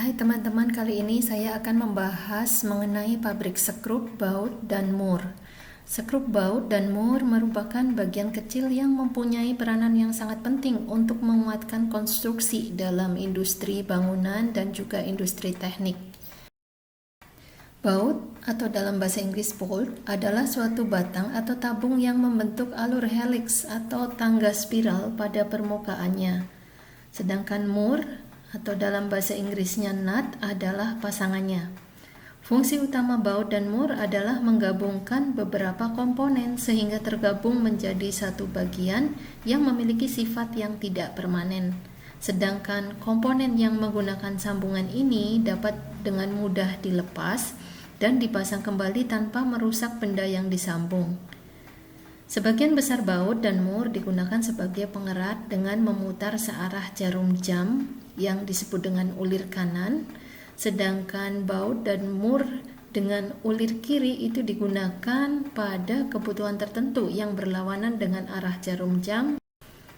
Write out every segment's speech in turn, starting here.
Hai teman-teman, kali ini saya akan membahas mengenai pabrik skrup, baut, dan mur. Skrup, baut, dan mur merupakan bagian kecil yang mempunyai peranan yang sangat penting untuk menguatkan konstruksi dalam industri bangunan dan juga industri teknik. Baut atau dalam bahasa Inggris bolt adalah suatu batang atau tabung yang membentuk alur helix atau tangga spiral pada permukaannya. Sedangkan mur atau dalam bahasa Inggrisnya nut adalah pasangannya. Fungsi utama baut dan mur adalah menggabungkan beberapa komponen sehingga tergabung menjadi satu bagian yang memiliki sifat yang tidak permanen. Sedangkan komponen yang menggunakan sambungan ini dapat dengan mudah dilepas dan dipasang kembali tanpa merusak benda yang disambung. Sebagian besar baut dan mur digunakan sebagai pengerat dengan memutar searah jarum jam yang disebut dengan ulir kanan, sedangkan baut dan mur dengan ulir kiri itu digunakan pada kebutuhan tertentu yang berlawanan dengan arah jarum jam,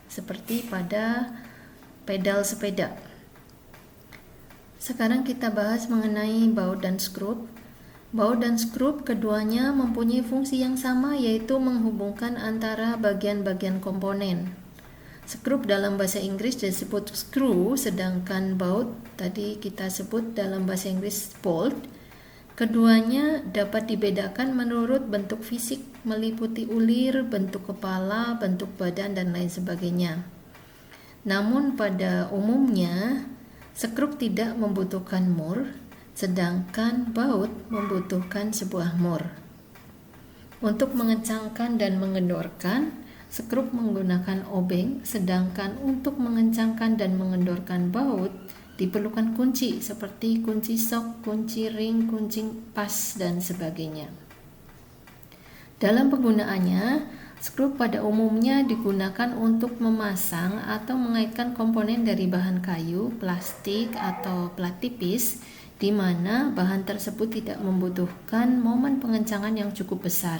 seperti pada pedal sepeda. Sekarang kita bahas mengenai baut dan skrup. Baut dan skrup keduanya mempunyai fungsi yang sama, yaitu menghubungkan antara bagian-bagian komponen. Skrup dalam bahasa Inggris disebut screw, sedangkan baut tadi kita sebut dalam bahasa Inggris bolt. Keduanya dapat dibedakan menurut bentuk fisik, meliputi ulir, bentuk kepala, bentuk badan, dan lain sebagainya. Namun pada umumnya skrup tidak membutuhkan mur, sedangkan baut membutuhkan sebuah mur. Untuk mengencangkan dan mengendorkan, skrup menggunakan obeng, sedangkan untuk mengencangkan dan mengendorkan baut diperlukan kunci seperti kunci sok, kunci ring, kunci pas, dan sebagainya. Dalam penggunaannya, skrup pada umumnya digunakan untuk memasang atau mengaitkan komponen dari bahan kayu, plastik, atau plat tipis, di mana bahan tersebut tidak membutuhkan momen pengencangan yang cukup besar.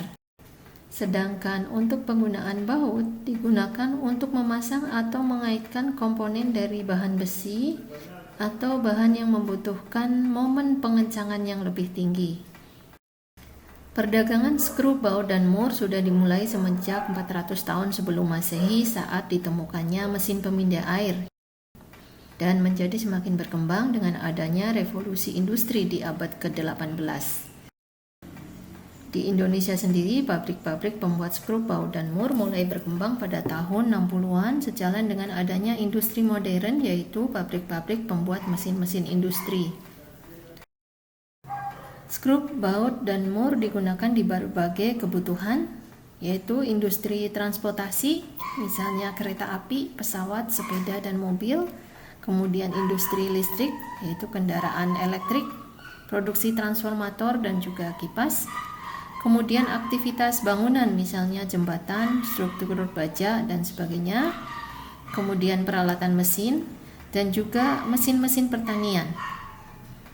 Sedangkan untuk penggunaan baut digunakan untuk memasang atau mengaitkan komponen dari bahan besi atau bahan yang membutuhkan momen pengencangan yang lebih tinggi. Perdagangan skrup, baut, dan mur sudah dimulai semenjak 400 tahun sebelum Masehi saat ditemukannya mesin pemindai air, dan menjadi semakin berkembang dengan adanya revolusi industri di abad ke-18. Di Indonesia sendiri, pabrik-pabrik pembuat skrup, baut, dan mur mulai berkembang pada tahun 60-an sejalan dengan adanya industri modern, yaitu pabrik-pabrik pembuat mesin-mesin industri. Skrup, baut, dan mur digunakan di berbagai kebutuhan, yaitu industri transportasi, misalnya kereta api, pesawat, sepeda, dan mobil. Kemudian industri listrik, yaitu kendaraan elektrik, produksi transformator, dan juga kipas. Kemudian aktivitas bangunan, misalnya jembatan, struktur baja, dan sebagainya. Kemudian peralatan mesin, dan juga mesin-mesin pertanian.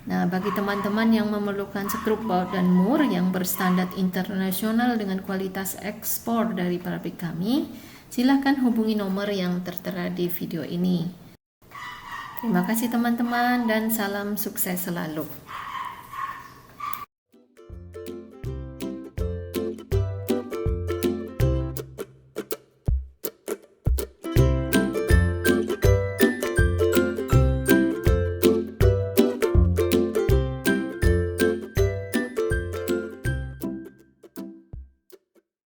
Nah, bagi teman-teman yang memerlukan skrup, baut, dan mur yang berstandar internasional dengan kualitas ekspor dari pabrik kami, silakan hubungi nomor yang tertera di video ini. Terima kasih teman-teman, dan salam sukses selalu.